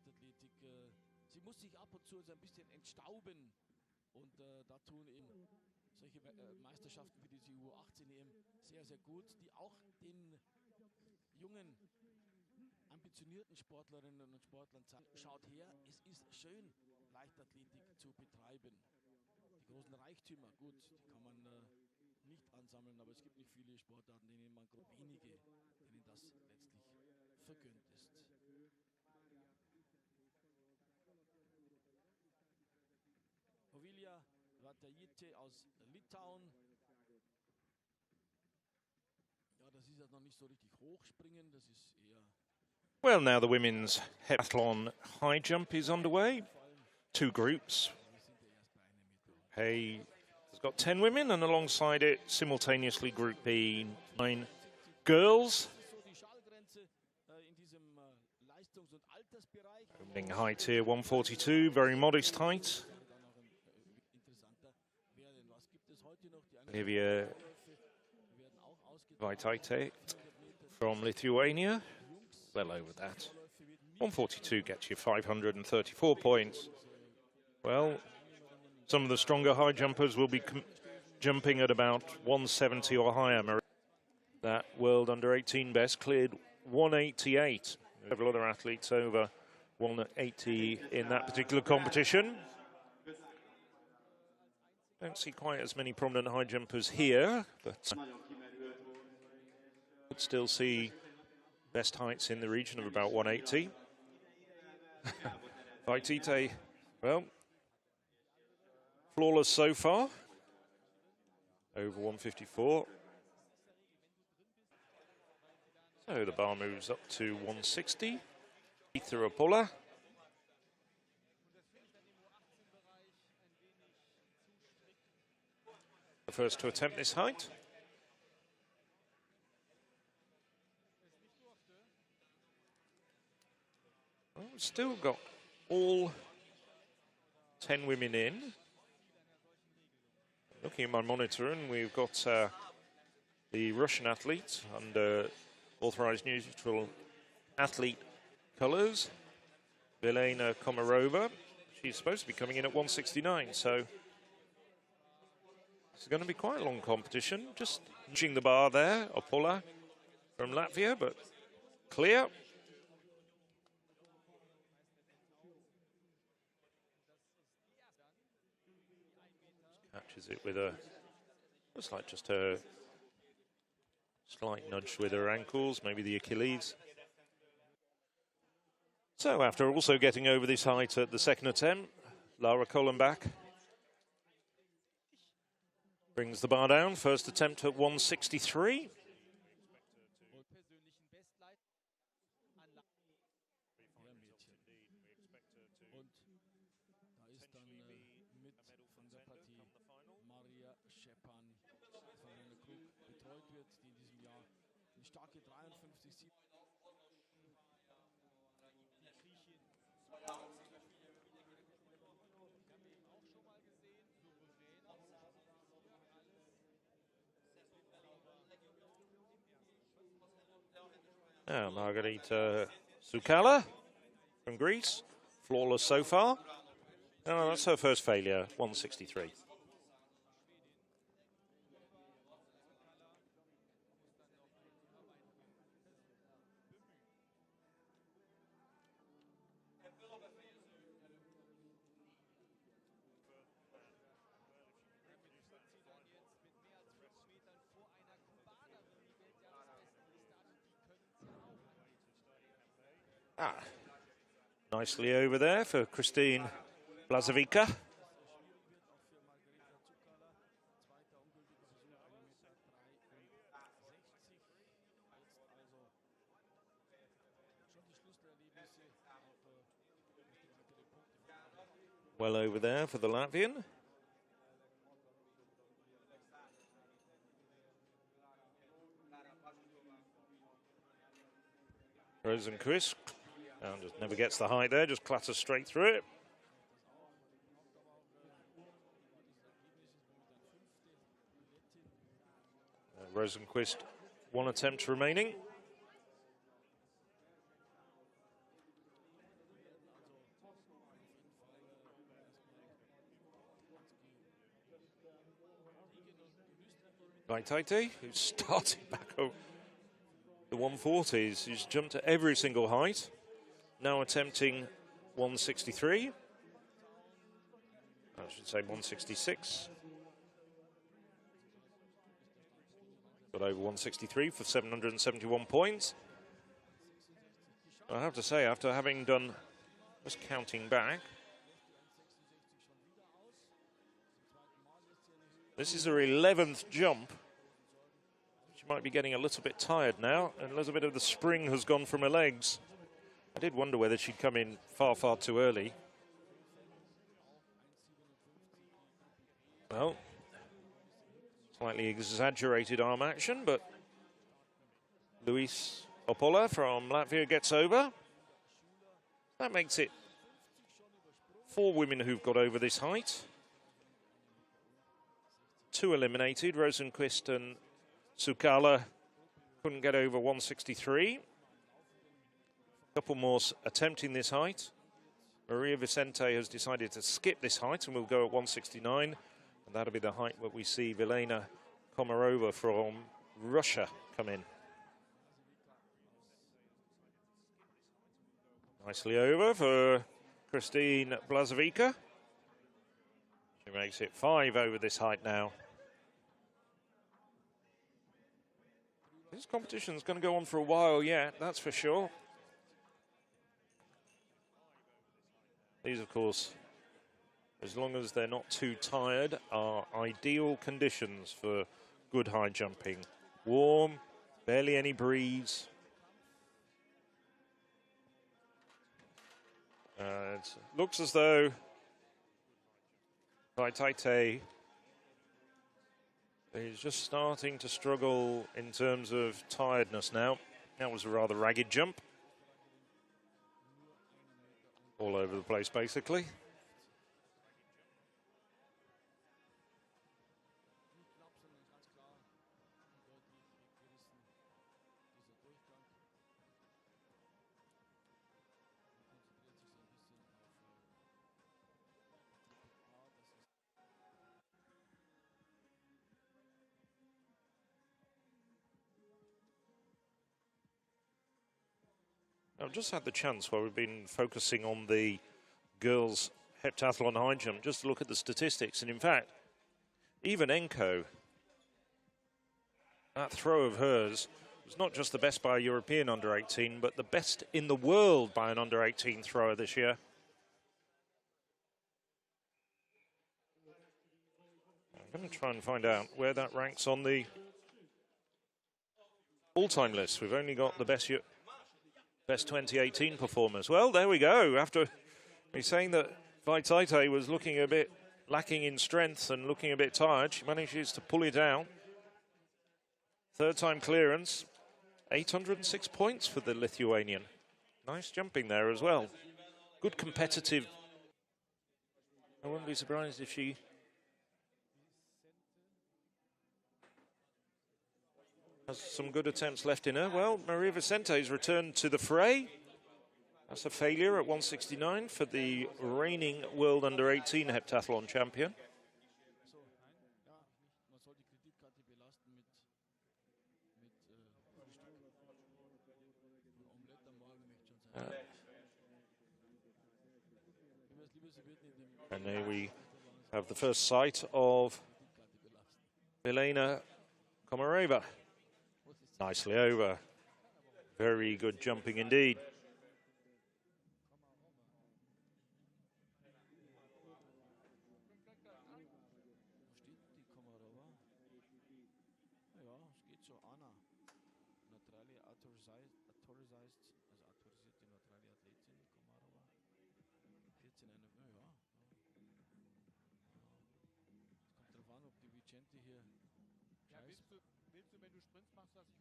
Leichtathletik, sie muss sich ab und zu so ein bisschen entstauben. Und da tun eben solche Meisterschaften wie diese U18 EM sehr, sehr gut, die auch den jungen, ambitionierten Sportlerinnen und Sportlern zeigen. Schaut her, es ist schön, Leichtathletik zu betreiben. Die großen Reichtümer, gut, die kann man nicht ansammeln, aber es gibt nicht viele Sportarten, denen man wenige, denen das letztlich vergönnt ist. Ovilia Vatajite aus Litauen. Ja, das ist jetzt noch nicht so richtig hochspringen, das ist eher... Well, now the women's heptathlon high jump is underway. 2 groups. Hey, has got 10 women, and alongside it, simultaneously Group B, 9 girls. Opening height here, 142, very modest height. Olivia Vaitaite from Lithuania, well over that. 142 gets you 534 points. Well, some of the stronger high jumpers will be jumping at about 170 or higher. That world under 18 best cleared 188. Several other athletes over 180 in that particular competition. Don't see quite as many prominent high jumpers here, but would still see best heights in the region of about 180. Vaitite, well, flawless so far, over 154. So the bar moves up to 160. Through a puller. The first to attempt this height. Well, we've still got all 10 women in. Looking at my monitor, and we've got the Russian athlete under authorized neutral athlete colours, Vilena Komarova. She's supposed to be coming in at 169, so it's going to be quite a long competition. Just reaching the bar there, a puller from Latvia, but clear. Catches it with a, looks like just a slight nudge with her ankles, maybe the Achilles. So after also getting over this height at the second attempt, Laura Kohlenbach brings the bar down. First attempt at 163. Now Margarita Tsukala from Greece, flawless so far. No, that's her first failure, 163. Nicely over there for Christine Blazevica. Well over there for the Latvian. Rosenquist. And just never gets the height there, just clatters straight through it. Rosenquist, one attempt remaining. Vaitaite, who's starting back over the 140s. He's jumped at every single height. Now attempting 163. I should say 166. Got over 163 for 771 points. I have to say, after having done, just counting back, this is her 11th jump. She might be getting a little bit tired now, and a little bit of the spring has gone from her legs. I did wonder whether she'd come in far, far too early. Well, slightly exaggerated arm action, but Luis Opola from Latvia gets over. That makes it 4 women who've got over this height. 2 eliminated. Rosenquist and Sukala couldn't get over 163. A couple more attempting this height. Maria Vicente has decided to skip this height and will go at 169. And that'll be the height that we see Vilena Komarova from Russia come in. Nicely over for Christine Blazovica. She makes it 5 over this height now. This competition's going to go on for a while yet, that's for sure. These, of course, as long as they're not too tired, are ideal conditions for good high jumping. Warm, barely any breeze. It looks as though Vaitaite is just starting to struggle in terms of tiredness now. That was a rather ragged jump. All over the place, basically. I've just had the chance while we've been focusing on the girls' heptathlon high jump, just to look at the statistics. And in fact, even Enko, that throw of hers was not just the best by a European under-18, but the best in the world by an under-18 thrower this year. I'm going to try and find out where that ranks on the all-time list. We've only got the best 2018 performers. Well, there we go. After me saying that Vaitaite was looking a bit lacking in strength and looking a bit tired, she manages to pull it out. Third time clearance. 806 points for the Lithuanian. Nice jumping there as well. Good competitive. I wouldn't be surprised if she has some good attempts left in her. Well, Maria Vicente's returned to the fray. That's a failure at 169 for the reigning world under-18 heptathlon champion. And here we have the first sight of Vilena Komarova. Nicely over. Very good jumping indeed.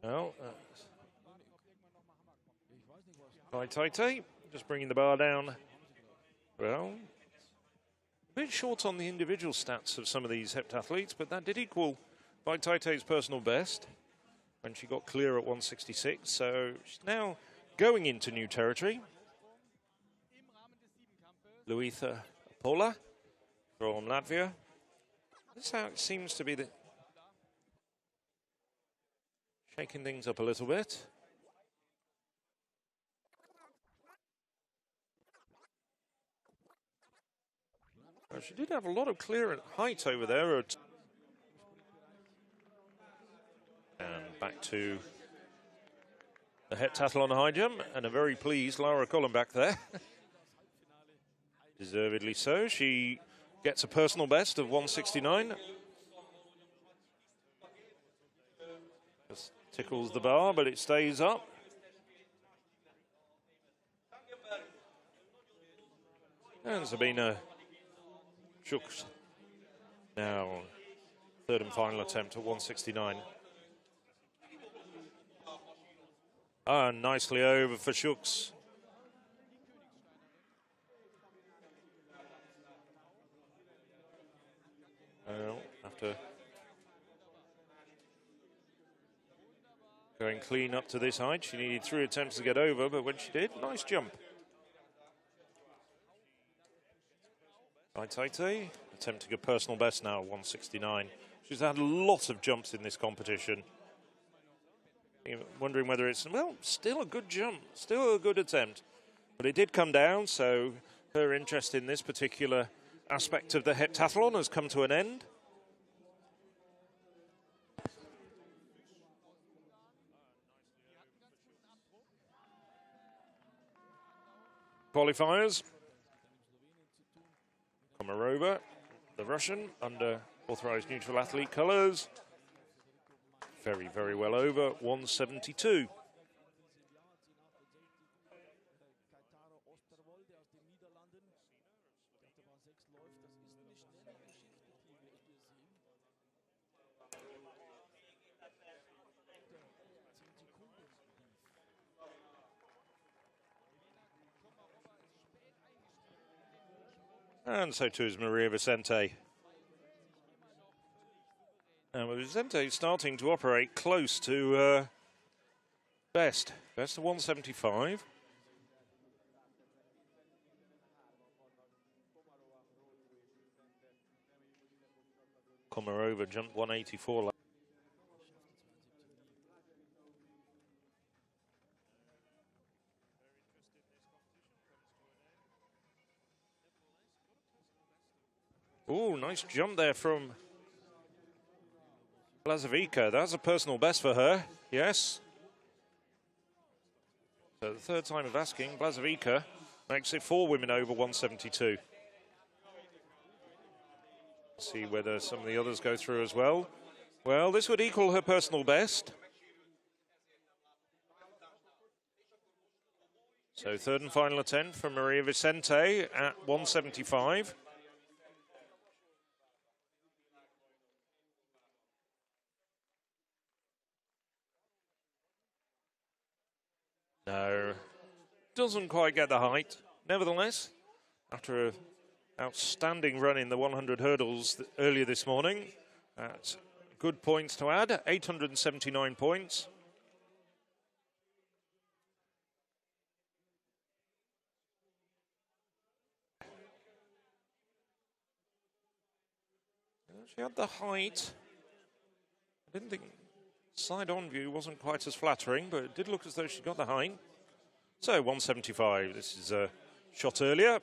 Well, Vaitaite just bringing the bar down. Well, a bit short on the individual stats of some of these heptathletes, but that did equal Vaitaite's personal best when she got clear at 166. So she's now going into new territory. Luisa Pola from Latvia. This is how it seems to be the shaking things up a little bit. Well, she did have a lot of clear height over there. And back to the heptathlon high jump, and a very pleased Laura Collin back there. Deservedly so. She gets a personal best of 169. Just tickles the bar, but it stays up. And Sabina Schuchs now third and final attempt at 169. Ah, nicely over for Schuchs. Well, after going clean up to this height, she needed 3 attempts to get over, but when she did, nice jump. Taite attempting a personal best now, 169. She's had a lot of jumps in this competition. Wondering whether it's, well, still a good jump, still a good attempt. But it did come down, so her interest in this particular aspect of the heptathlon has come to an end. Qualifiers. Komarova, the Russian, under authorized neutral athlete colors. Very, very well over, 172. And so too is Maria Vicente. And Vicente starting to operate close to best of 175. Komarova jumped 184. Oh, nice jump there from Blazevica. That's a personal best for her, yes. So the third time of asking, Blazevica makes it 4 women over 172. See whether some of the others go through as well. Well, this would equal her personal best. So third and final attempt from Maria Vicente at 175. No, doesn't quite get the height. Nevertheless, after an outstanding run in the 100 hurdles earlier this morning, that's good points to add, 879 points. She had the height. I didn't think side-on view wasn't quite as flattering, but it did look as though she got the height. So 175, this is a shot earlier.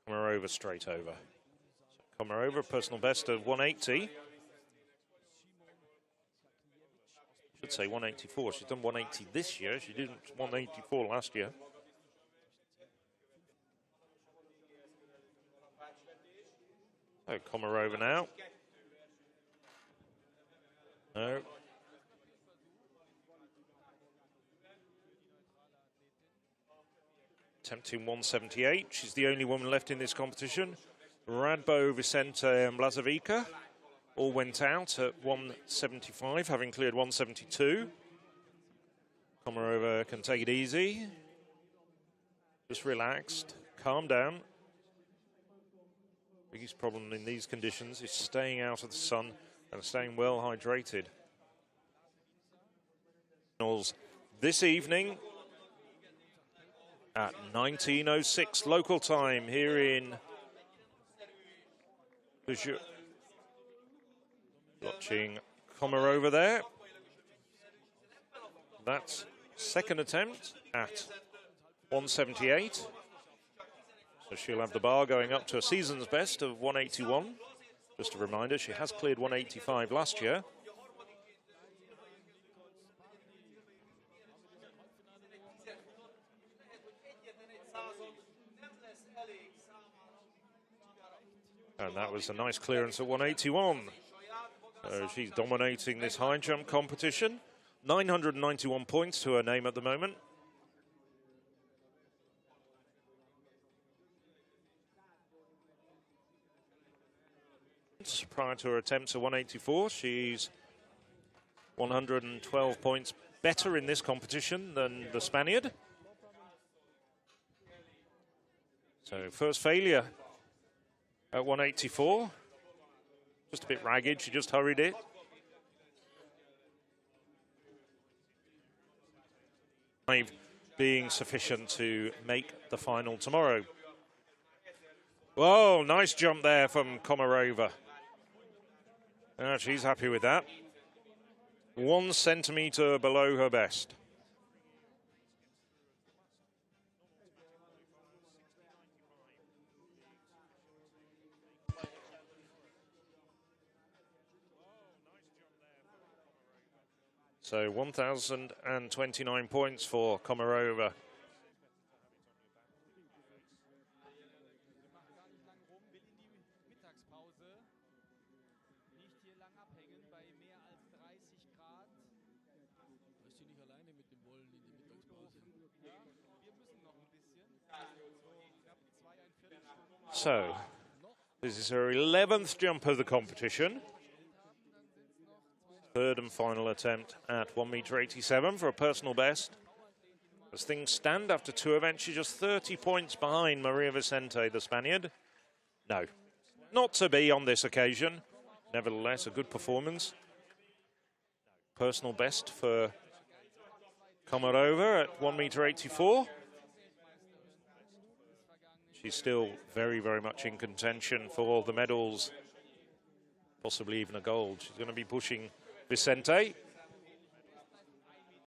Komarova straight over. So Komarova, personal best of 180. Should say 184. She's done 180 this year. She did 184 last year. So Komarova now. No. Attempting 178. She's the only woman left in this competition. Radbo, Vicente and Blazevica all went out at 175, having cleared 172. Komarova can take it easy. Just relaxed, calm down. Biggest problem in these conditions is staying out of the sun and staying well hydrated. This evening at 19:06 local time here in watching Komarova there. That's second attempt at 178. So she'll have the bar going up to a season's best of 181. Just a reminder, she has cleared 185 last year. And that was a nice clearance at 181. So she's dominating this high jump competition. 991 points to her name at the moment. Prior to her attempts at 184, she's 112 points better in this competition than the Spaniard. So first failure at 184. Just a bit ragged, she just hurried it. Being sufficient to make the final tomorrow. Whoa, nice jump there from Komarova. She's happy with that. 1 centimetre below her best. So 1,029 points for Komarova. So, this is her 11th jump of the competition. Third and final attempt at 1.87 m for a personal best. As things stand after 2 events, she's just 30 points behind Maria Vicente, the Spaniard. No, not to be on this occasion. Nevertheless, a good performance. Personal best for Komarova at 1.84 m. She's still very, very much in contention for the medals, possibly even a gold. She's going to be pushing Vicente.